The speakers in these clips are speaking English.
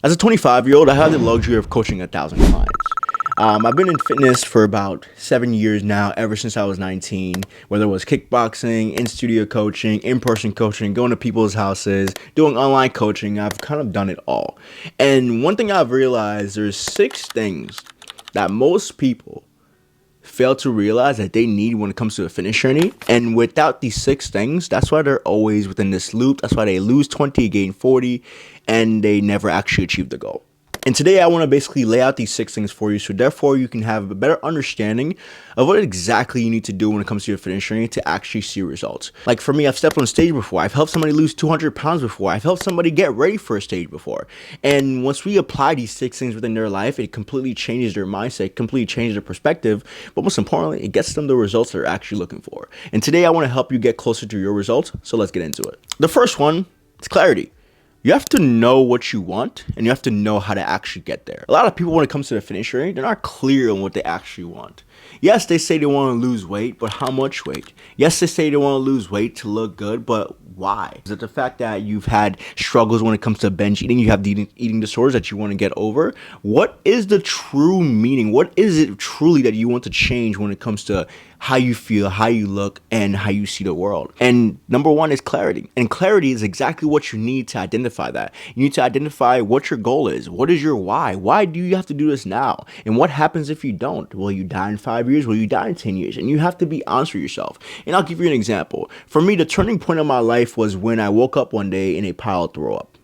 As a 25-year-old, I have the luxury of coaching 1,000 clients. I've been in fitness for about 7 years now, ever since I was 19, whether it was kickboxing, in-studio coaching, in-person coaching, going to people's houses, doing online coaching. I've kind of done it all. And one thing I've realized, there's 6 things that most people fail to realize that they need when it comes to a fitness journey. And without these 6 things, that's why they're always within this loop. That's why they lose 20, gain 40, and they never actually achieve the goal. And today I want to basically lay out these 6 things for you, so therefore you can have a better understanding of what exactly you need to do when it comes to your fitness journey to actually see results. Like for me, I've stepped on stage before. I've helped somebody lose 200 pounds before. I've helped somebody get ready for a stage before. And once we apply these 6 things within their life, it completely changes their mindset, completely changes their perspective. But most importantly, it gets them the results they're actually looking for. And today I want to help you get closer to your results. So let's get into it. The first one is clarity. You have to know what you want, and you have to know how to actually get there. A lot of people, when it comes to the fitness journey, they're not clear on what they actually want. Yes, they say they want to lose weight, but how much weight? Yes, they say they want to lose weight to look good, but why? Is it the fact that you've had struggles when it comes to binge eating? You have the eating disorders that you want to get over? What is the true meaning? What is it truly that you want to change when it comes to how you feel, how you look, and how you see the world? And number one is clarity. And clarity is exactly what you need to identify that. You need to identify what your goal is. What is your why? Why do you have to do this now? And what happens if you don't? Will you die in 5 years? Will you die in 10 years? And you have to be honest with yourself. And I'll give you an example. For me, the turning point of my life was when I woke up one day in a pile of throw up.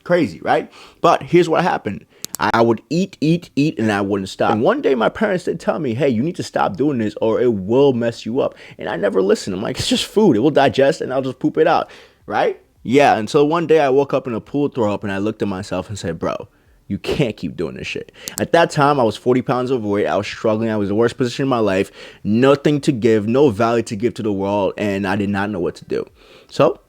Crazy, right? But here's what happened. I would eat, and I wouldn't stop. And one day my parents did tell me, hey, you need to stop doing this or it will mess you up. And I never listened. I'm like, it's just food. It will digest and I'll just poop it out, right? Yeah, until one day I woke up in a pool of throw up and I looked at myself and said, bro, you can't keep doing this shit. At that time, I was 40 pounds overweight. I was struggling. I was in the worst position in my life. Nothing to give, no value to give to the world, and I did not know what to do. So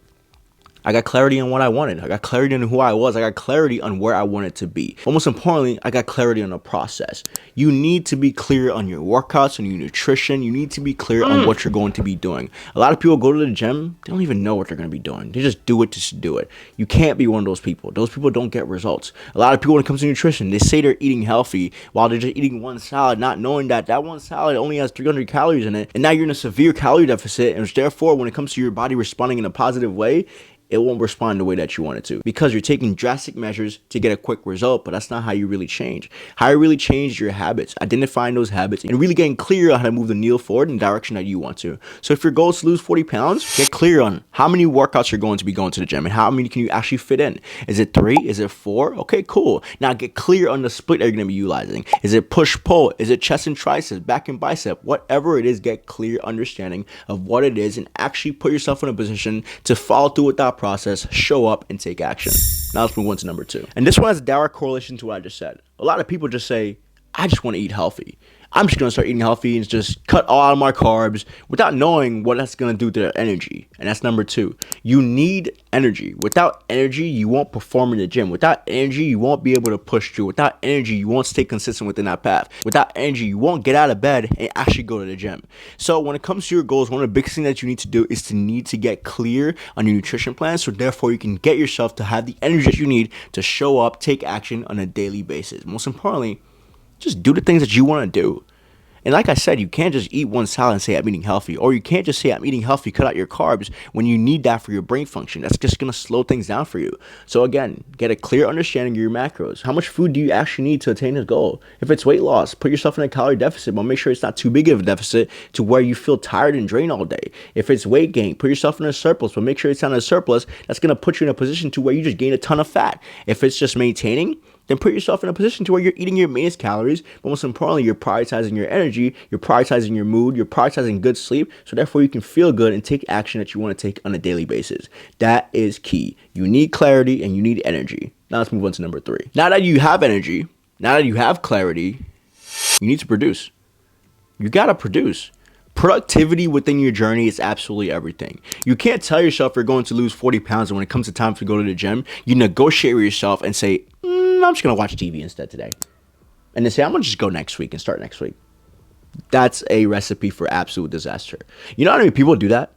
I got clarity on what I wanted. I got clarity on who I was. I got clarity on where I wanted to be. But most importantly, I got clarity on the process. You need to be clear on your workouts, on your nutrition. You need to be clear on what you're going to be doing. A lot of people go to the gym, they don't even know what they're going to be doing. They just do it just to do it. You can't be one of those people. Those people don't get results. A lot of people, when it comes to nutrition, they say they're eating healthy while they're just eating one salad, not knowing that that one salad only has 300 calories in it. And now you're in a severe calorie deficit. And therefore, when it comes to your body responding in a positive way, it won't respond the way that you want it to, because you're taking drastic measures to get a quick result, but that's not how you really change. How you really change is your habits, identifying those habits, and really getting clear on how to move the needle forward in the direction that you want to. So if your goal is to lose 40 pounds, get clear on how many workouts you're going to be going to the gym and how many can you actually fit in. Is it 3? Is it 4? Okay, cool. Now get clear on the split that you're going to be utilizing. Is it push-pull? Is it chest and triceps, back and bicep? Whatever it is, get clear understanding of what it is and actually put yourself in a position to follow through with that process, show up, and take action. Now let's move on to number 2. And this one has a direct correlation to what I just said. A lot of people just say, I just want to eat healthy. I'm just going to start eating healthy and just cut all of my carbs without knowing what that's going to do to their energy. And that's number 2. You need energy. Without energy, you won't perform in the gym. Without energy, you won't be able to push through. Without energy, you won't stay consistent within that path. Without energy, you won't get out of bed and actually go to the gym. So when it comes to your goals, one of the biggest things that you need to do is to get clear on your nutrition plan, so therefore you can get yourself to have the energy that you need to show up, take action on a daily basis. Most importantly, just do the things that you want to do. And like I said, you can't just eat one salad and say I'm eating healthy. Or you can't just say I'm eating healthy, cut out your carbs when you need that for your brain function. That's just going to slow things down for you. So again, get a clear understanding of your macros. How much food do you actually need to attain this goal? If it's weight loss, put yourself in a calorie deficit, but make sure it's not too big of a deficit to where you feel tired and drained all day. If it's weight gain, put yourself in a surplus, but make sure it's not a surplus that's going to put you in a position to where you just gain a ton of fat. If it's just maintaining, then put yourself in a position to where you're eating your maintenance calories, but most importantly, you're prioritizing your energy, you're prioritizing your mood, you're prioritizing good sleep, so therefore you can feel good and take action that you want to take on a daily basis. That is key. You need clarity and you need energy. Now let's move on to number 3. Now that you have energy, now that you have clarity, you need to produce. You got to produce. Productivity within your journey is absolutely everything. You can't tell yourself you're going to lose 40 pounds, and when it comes to time to go to the gym, you negotiate with yourself and say, I'm just going to watch TV instead today. And then say, I'm going to just go next week and start next week. That's a recipe for absolute disaster. You know how many people do that?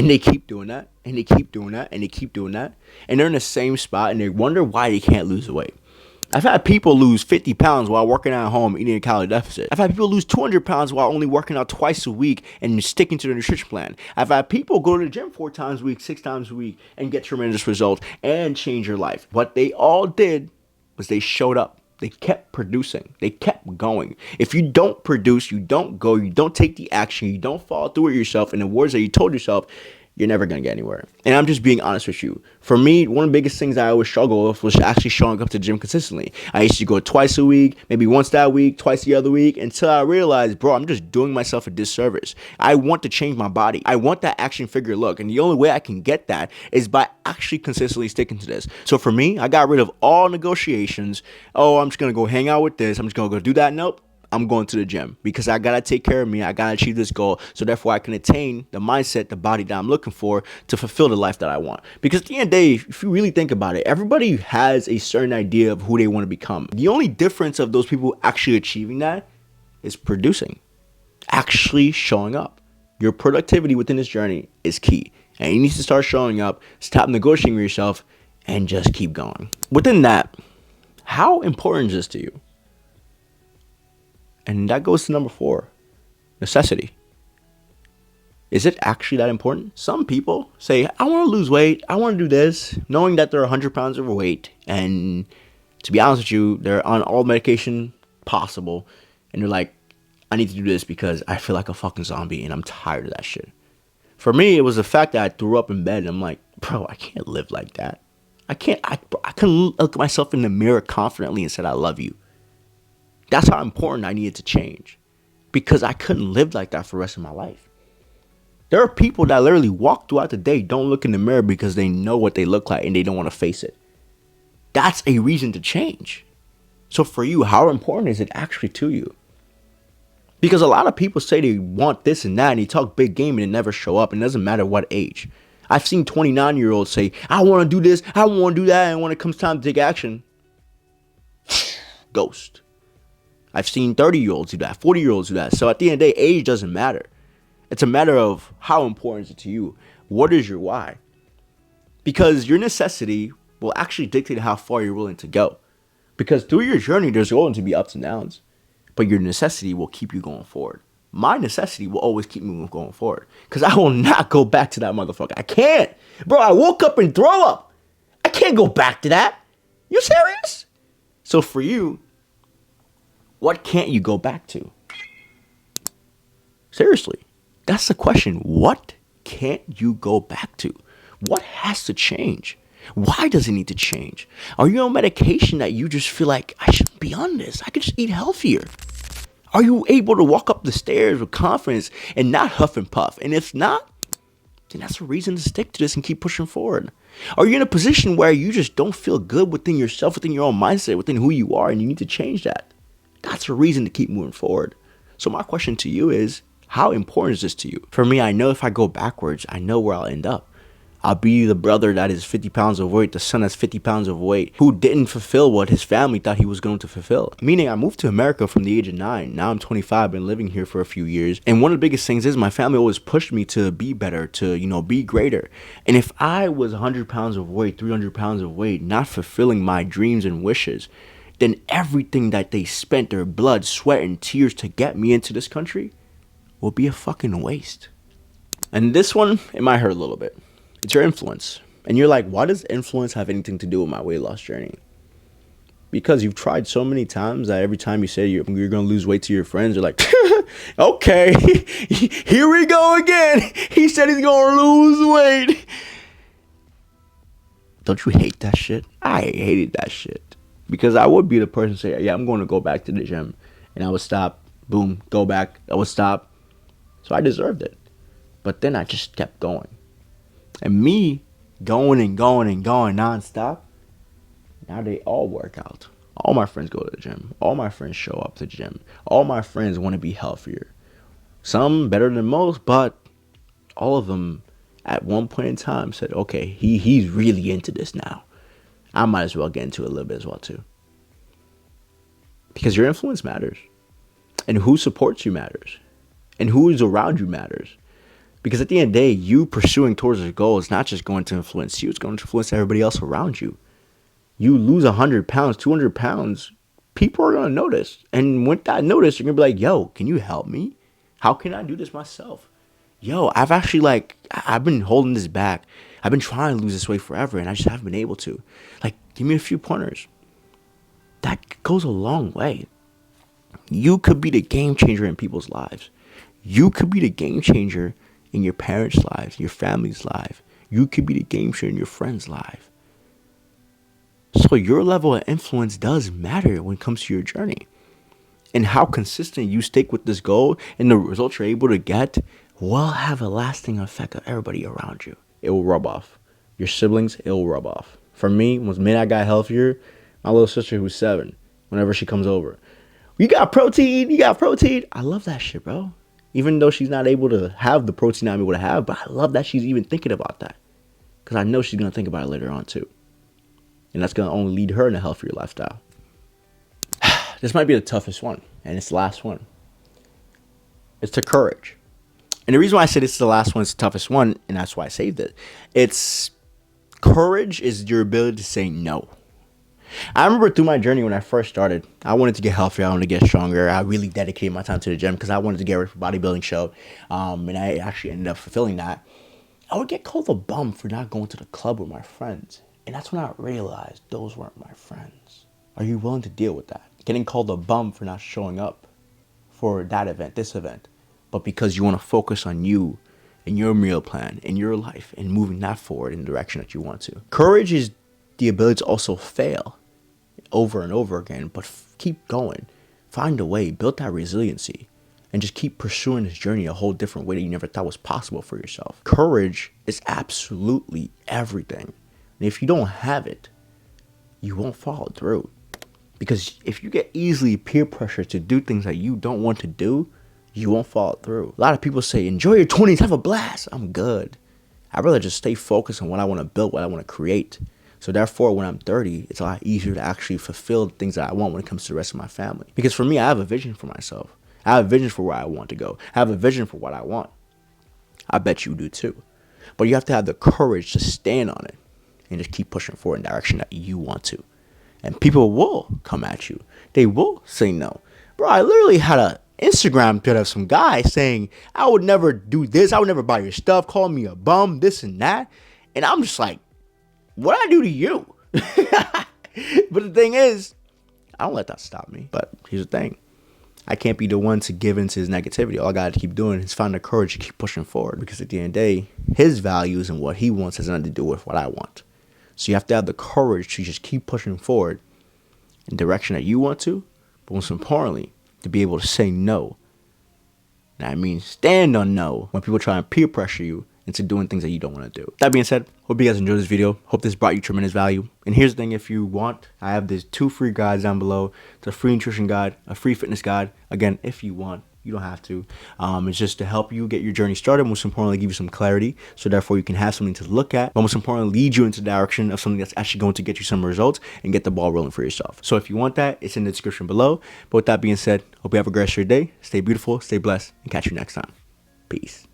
And they keep doing that, and they keep doing that, and they keep doing that. And they're in the same spot, and they wonder why they can't lose weight. I've had people lose 50 pounds while working at home eating a calorie deficit. I've had people lose 200 pounds while only working out twice a week and sticking to the nutrition plan. I've had people go to the gym 4 times a week, 6 times a week, and get tremendous results and change their life. What they all did was they showed up. They kept producing. They kept going. If you don't produce, you don't go, you don't take the action, you don't follow through with yourself and the words that you told yourself, you're never going to get anywhere. And I'm just being honest with you. For me, one of the biggest things I always struggle with was actually showing up to the gym consistently. I used to go twice a week, maybe once that week, twice the other week, until I realized, bro, I'm just doing myself a disservice. I want to change my body. I want that action figure look. And the only way I can get that is by actually consistently sticking to this. So for me, I got rid of all negotiations. Oh, I'm just going to go hang out with this. I'm just going to go do that. Nope. I'm going to the gym because I got to take care of me. I got to achieve this goal. So therefore I can attain the mindset, the body that I'm looking for to fulfill the life that I want. Because at the end of the day, if you really think about it, everybody has a certain idea of who they want to become. The only difference of those people actually achieving that is producing, actually showing up. Your productivity within this journey is key. And you need to start showing up, stop negotiating with yourself, and just keep going. Within that, how important is this to you? And that goes to number 4, necessity. Is it actually that important? Some people say, I want to lose weight. I want to do this, knowing that they're 100 pounds overweight. And to be honest with you, they're on all medication possible. And they're like, I need to do this because I feel like a fucking zombie and I'm tired of that shit. For me, it was the fact that I threw up in bed and I'm like, bro, I can't live like that. I couldn't look at myself in the mirror confidently and said, I love you. That's how important I needed to change because I couldn't live like that for the rest of my life. There are people that literally walk throughout the day, don't look in the mirror because they know what they look like and they don't want to face it. That's a reason to change. So for you, how important is it actually to you? Because a lot of people say they want this and that and they talk big game and they never show up. And it doesn't matter what age. I've seen 29-year-olds say, I want to do this, I want to do that. And when it comes time to take action, ghost. I've seen 30-year-olds do that, 40-year-olds do that. So at the end of the day, age doesn't matter. It's a matter of how important is it to you. What is your why? Because your necessity will actually dictate how far you're willing to go. Because through your journey, there's going to be ups and downs. But your necessity will keep you going forward. My necessity will always keep me going forward. Because I will not go back to that motherfucker. I can't. Bro, I woke up and throw up. I can't go back to that. You serious? So for you, what can't you go back to? Seriously, that's the question. What can't you go back to? What has to change? Why does it need to change? Are you on medication that you just feel like, I shouldn't be on this? I could just eat healthier. Are you able to walk up the stairs with confidence and not huff and puff? And if not, then that's a reason to stick to this and keep pushing forward. Are you in a position where you just don't feel good within yourself, within your own mindset, within who you are, and you need to change that? That's a reason to keep moving forward. So my question to you is, how important is this to you? For me, I know if I go backwards, I know where I'll end up. I'll be the brother that is 50 pounds overweight, the son that's 50 pounds overweight, who didn't fulfill what his family thought he was going to fulfill. Meaning I moved to America from the age of 9. Now I'm 25, been living here for a few years. And one of the biggest things is my family always pushed me to be better, to, be greater. And if I was 100 pounds overweight, 300 pounds overweight, not fulfilling my dreams and wishes, then everything that they spent their blood, sweat, and tears to get me into this country will be a fucking waste. And this one, it might hurt a little bit. It's your influence. And you're like, why does influence have anything to do with my weight loss journey? Because you've tried so many times that every time you say you're going to lose weight to your friends, you're like, okay, here we go again. He said he's going to lose weight. Don't you hate that shit? I hated that shit. Because I would be the person to say, yeah, I'm going to go back to the gym. And I would stop, boom, go back, I would stop. So I deserved it. But then I just kept going. And me going and going and going nonstop, now they all work out. All my friends go to the gym. All my friends show up to the gym. All my friends want to be healthier. Some better than most, but all of them at one point in time said, okay, he's really into this now. I might as well get into it a little bit as well too. Because your influence matters. And who supports you matters. And who is around you matters. Because at the end of the day, you pursuing towards a goal is not just going to influence you, it's going to influence everybody else around you. You lose 100 pounds, 200 pounds, people are going to notice. And with that notice, you're going to be like, yo, can you help me? How can I do this myself? Yo, I've been holding this back. I've been trying to lose this weight forever, and I just haven't been able to. Like, give me a few pointers. That goes a long way. You could be the game changer in people's lives. You could be the game changer in your parents' lives, your family's life. You could be the game changer in your friends' life. So your level of influence does matter when it comes to your journey. And how consistent you stick with this goal and the results you're able to get will have a lasting effect on everybody around you. It will rub off. Your siblings, it will rub off. For me, when I got healthier, my little sister who's 7, whenever she comes over, you got protein. I love that shit, bro. Even though she's not able to have the protein I'm able to have, but I love that she's even thinking about that. Because I know she's going to think about it later on too. And that's going to only lead her in a healthier lifestyle. This might be the toughest one, and it's the last one. It's the courage. And the reason why I said it's the last one, it's the toughest one, and that's why I saved it. It's courage is your ability to say no. I remember through my journey when I first started, I wanted to get healthier. I wanted to get stronger. I really dedicated my time to the gym because I wanted to get ready for bodybuilding show. And I actually ended up fulfilling that. I would get called a bum for not going to the club with my friends. And that's when I realized those weren't my friends. Are you willing to deal with that? Getting called a bum for not showing up for that event, this event, but because you want to focus on you and your meal plan and your life and moving that forward in the direction that you want to. Courage is the ability to also fail over and over again, but keep going. Find a way, build that resiliency, and just keep pursuing this journey a whole different way that you never thought was possible for yourself. Courage is absolutely everything. And if you don't have it, you won't follow through. Because if you get easily peer pressure to do things that you don't want to do, you won't follow through. A lot of people say, enjoy your 20s, have a blast. I'm good. I'd rather just stay focused on what I want to build, what I want to create. So therefore, when I'm 30, it's a lot easier to actually fulfill the things that I want when it comes to the rest of my family. Because for me, I have a vision for myself. I have a vision for where I want to go. I have a vision for what I want. I bet you do too. But you have to have the courage to stand on it and just keep pushing forward in the direction that you want to. And people will come at you. They will say no. Bro, I literally had an Instagram thread of some guy saying, I would never do this. I would never buy your stuff. Call me a bum, this and that. And I'm just like, what'd I do to you? But the thing is, I don't let that stop me. But here's the thing. I can't be the one to give into his negativity. All I got to keep doing is find the courage to keep pushing forward. Because at the end of the day, his values and what he wants has nothing to do with what I want. So you have to have the courage to just keep pushing forward in the direction that you want to. But most importantly, to be able to say no. That means stand on no when people try and peer pressure you into doing things that you don't want to do. That being said, hope you guys enjoyed this video. Hope this brought you tremendous value. And here's the thing, if you want, I have these 2 free guides down below. It's a free nutrition guide, a free fitness guide. Again, if you want, you don't have to. It's just to help you get your journey started. Most importantly, give you some clarity. So therefore, you can have something to look at. But most importantly, lead you into the direction of something that's actually going to get you some results and get the ball rolling for yourself. So if you want that, it's in the description below. But with that being said, hope you have a great rest of your day. Stay beautiful, stay blessed, and catch you next time. Peace.